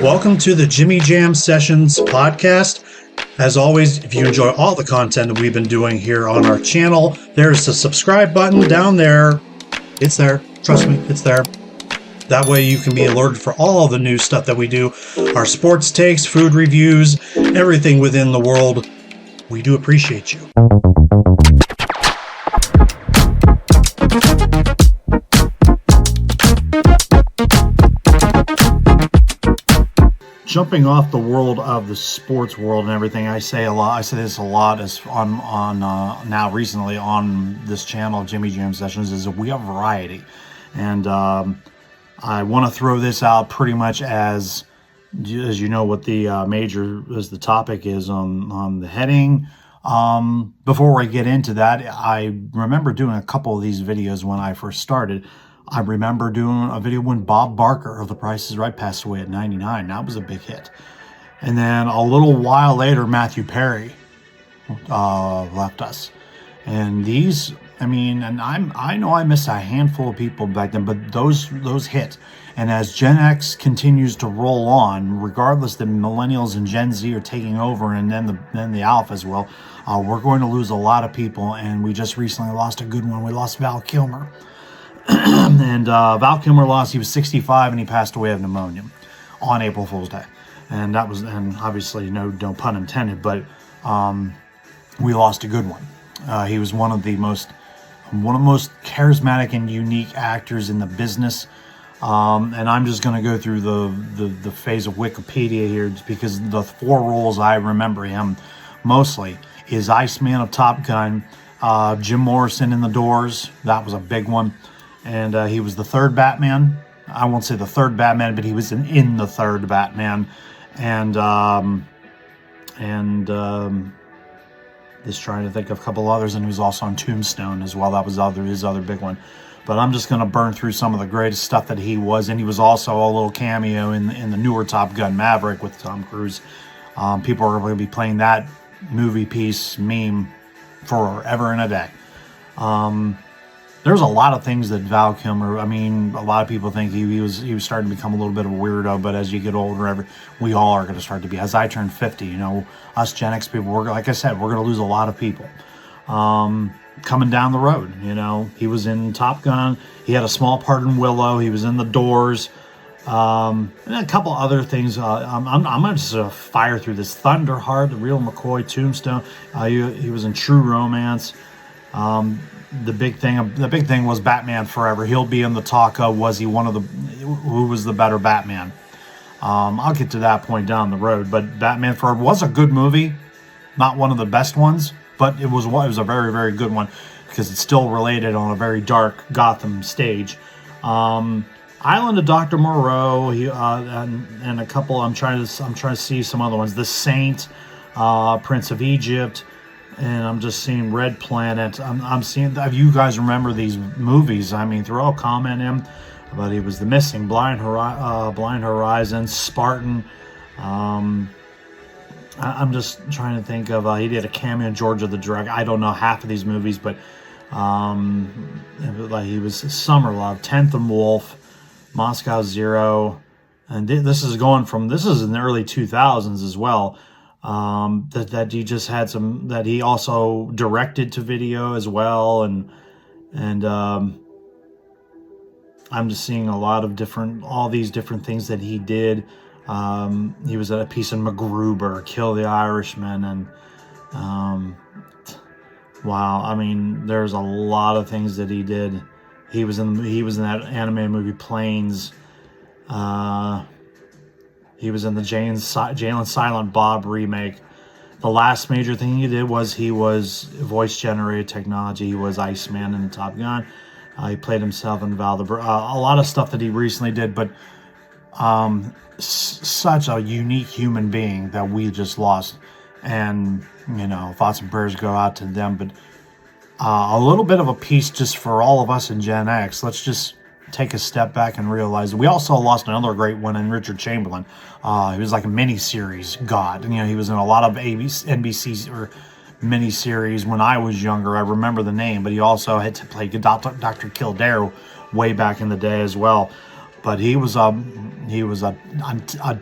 Welcome to the Jimmy Jam Sessions podcast. As always, if you enjoy all the content that we've been doing here on our channel, there's the subscribe button down there. It's there. Trust me, it's there. That way you can be alerted for all the new stuff that we do. Our sports takes, food reviews, everything within the world. We do appreciate you. Jumping off the world of the sports world and everything, I say this a lot as on now recently on this channel, Jimmy Jam Sessions, is we have variety. And I want to throw this out pretty much as you know what the the topic is on the heading. Before I get into that, I remember doing a couple of these videos when I first started. I remember doing a video when Bob Barker of The Price is Right passed away at 99. That was a big hit. And then a little while later, Matthew Perry left us. And these, I know I missed a handful of people back then, but those hit. And as Gen X continues to roll on, regardless the millennials and Gen Z are taking over, and then the alphas will, we're going to lose a lot of people. And we just recently lost a good one. We lost Val Kilmer. And Val Kilmer lost. He was 65 and he passed away of pneumonia on April Fool's Day. And that was, and obviously no pun intended, but we lost a good one. He was one of the most charismatic and unique actors in the business. And I'm just going to go through the phase of Wikipedia here, because the four roles I remember him mostly is Iceman of Top Gun, Jim Morrison in The Doors. That was a big one. And he was the third Batman. I won't say the third Batman, but he was in the third Batman. And just trying to think of a couple others. And he was also on Tombstone as well. That was his other big one. But I'm just going to burn through some of the greatest stuff that he was. And he was also a little cameo in the newer Top Gun Maverick with Tom Cruise. People are going to be playing that movie piece meme forever and a day. There's a lot of things that Val Kilmer, a lot of people think he was starting to become a little bit of a weirdo, but as you get older, we all are going to start to be. As I turn 50, us Gen X people, like I said, we're going to lose a lot of people coming down the road. He was in Top Gun. He had a small part in Willow. He was in The Doors. And a couple other things. I'm going to just fire through this. Thunderheart, The Real McCoy, Tombstone. He was in True Romance. The big thing was Batman Forever. He'll be in the talk of who was the better Batman. I'll get to that point down the road, but Batman Forever was a good movie, not one of the best ones, but it was a very, very good one because it's still related on a very dark Gotham stage. Island of Dr. Moreau, and a couple. I'm trying to see some other ones. The Saint, Prince of Egypt. And I'm just seeing Red Planet. I'm seeing, you guys remember these movies. They're all commenting, but he was The Missing, Blind Horizon, Spartan. I'm just trying to think of, he did a cameo in Georgia the Drug. I don't know half of these movies, but he was Summer Love, 10th and Wolf, Moscow Zero. And this is in the early 2000s as well. That he just had that he also directed to video as well, and I'm just seeing a lot of all these different things that he did. He was at a piece in MacGruber, Kill the Irishman, and wow, there's a lot of things that he did. He was in that anime movie Planes. He was in the Jalen Silent Bob remake. The last major thing he did was he was voice-generated technology. He was Iceman in the Top Gun. He played himself in Val. A lot of stuff that he recently did, but such a unique human being that we just lost. And, thoughts and prayers go out to them. But a little bit of a piece just for all of us in Gen X. Let's just take a step back and realize we also lost another great one in Richard Chamberlain. He was like a mini-series god. He was in a lot of NBC or mini-series when I was younger. I remember the name, but he also had to play Dr. Kildare way back in the day as well. but he was a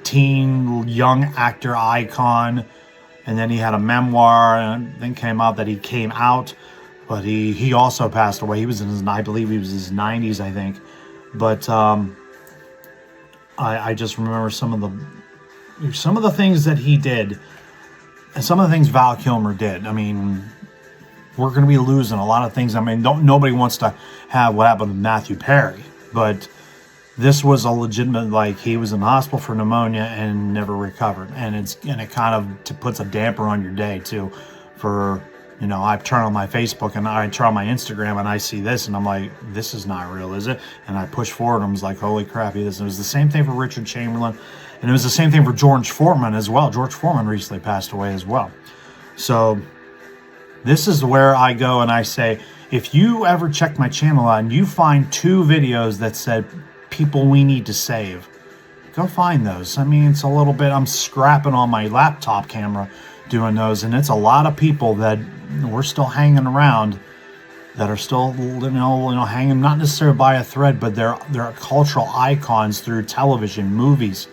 teen young actor icon, and then he had a memoir, and then came out that he came out, but he also passed away. He was in his, I believe he was in his 90s, I think. But I just remember some of the things that he did, and some of the things Val Kilmer did. I mean, we're going to be losing a lot of things. I mean, nobody wants to have what happened with Matthew Perry, but this was a legitimate, like, he was in the hospital for pneumonia and never recovered, and it kind of puts a damper on your day too. For, you know, I turn on my Facebook and I turn on my Instagram and I see this and I'm like, this is not real, is it? And I push forward and I was like, holy crap, it is. It was the same thing for Richard Chamberlain, and it was the same thing for George Foreman as well. George Foreman recently passed away as well. So this is where I go and I say, if you ever check my channel out and you find 2 videos that said people we need to save, go find those. I mean, it's a little bit, I'm scrapping on my laptop camera doing those, and it's a lot of people that we're still hanging around, that are still, you know, hanging, not necessarily by a thread, but they're cultural icons through television, movies,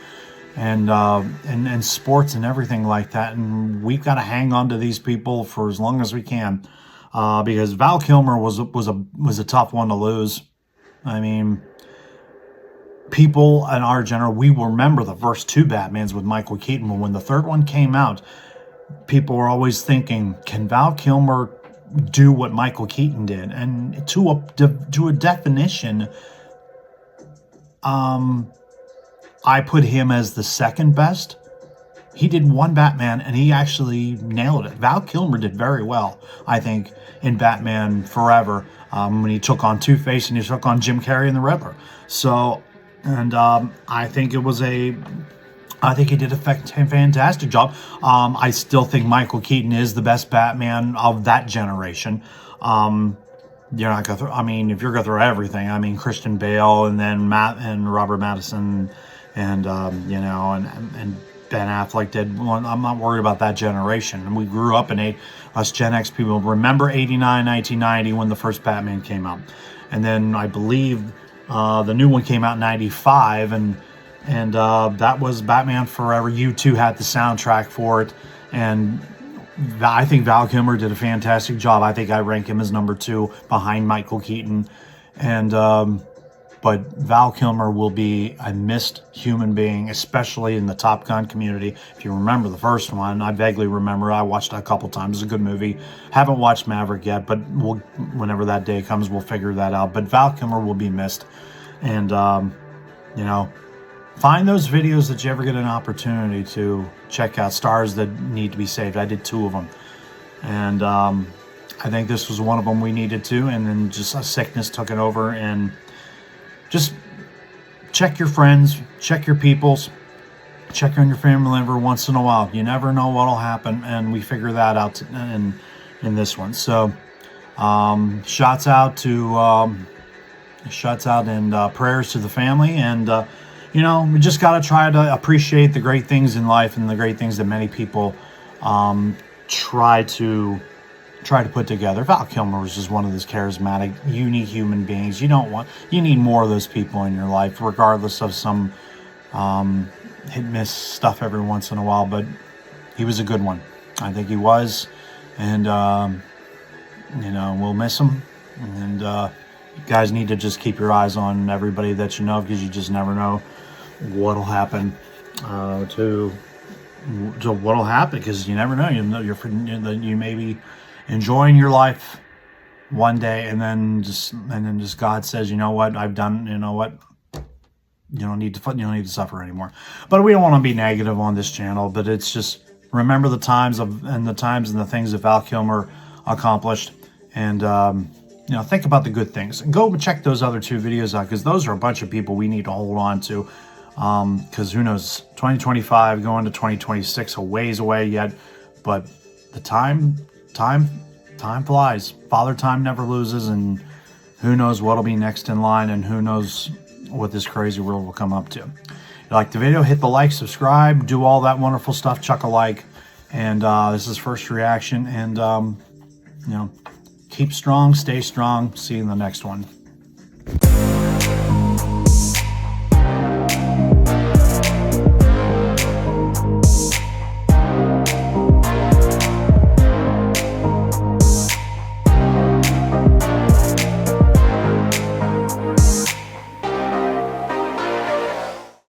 and sports and everything like that. And we've got to hang on to these people for as long as we can, because Val Kilmer was a tough one to lose. I mean, people in our generation, we remember the first 2 Batmans with Michael Keaton, but when the third one came out, people were always thinking, can Val Kilmer do what Michael Keaton did? And to a definition, I put him as the second best. He did one Batman and he actually nailed it. Val Kilmer did very well, I think, in Batman Forever, when he took on Two-Face and he took on Jim Carrey and the Riddler. So, and I think he did a fantastic job. I still think Michael Keaton is the best Batman of that generation. You're not gonna I mean, if you're gonna throw everything, I mean, Christian Bale and then Robert Madison and you know, and Ben Affleck did. Well, I'm not worried about that generation. And we grew up in us Gen X people remember 89, 1990 when the first Batman came out, and then I believe the new one came out in 95, and that was Batman Forever. U2 had the soundtrack for it, and I think Val Kilmer did a fantastic job. I think I rank him as number 2 behind Michael Keaton, and but Val Kilmer will be a missed human being, especially in the Top Gun community. If you remember the first one, I vaguely remember. I watched it a couple times. It's a good movie. Haven't watched Maverick yet, but whenever that day comes, we'll figure that out. But Val Kilmer will be missed, and you know, find those videos that you ever get an opportunity to check out. Stars that need to be saved. I did 2 of them, and I think this was one of them we needed to. And then just a sickness took it over, and just check your friends, check your peoples, check on your family every once in a while. You never know what'll happen, and we figure that out in this one. So, shouts out and prayers to the family, and you know, we just got to try to appreciate the great things in life and the great things that many people try to put together. Val Kilmer was just one of those charismatic, unique human beings. You need more of those people in your life, regardless of some hit miss stuff every once in a while. But he was a good one. I think he was, and you know, we'll miss him. And you guys need to just keep your eyes on everybody that you know, because you just never know what'll happen to what'll happen, because you never know. You may be enjoying your life one day, and then just God says, you know what, I've done, you know what, you don't need to suffer anymore. But we don't want to be negative on this channel, but it's just, remember the times and the things that Val Kilmer accomplished, and you know, think about the good things, and go check those other 2 videos out, because those are a bunch of people we need to hold on to, because who knows, 2025 going to 2026, a ways away yet, but the time flies. Father Time never loses, and who knows what'll be next in line, and who knows what this crazy world will come up to. If you like the video, hit the like, subscribe, do all that wonderful stuff, chuck a like, and this is First Reaction, and you know, keep strong, stay strong, see you in the next one.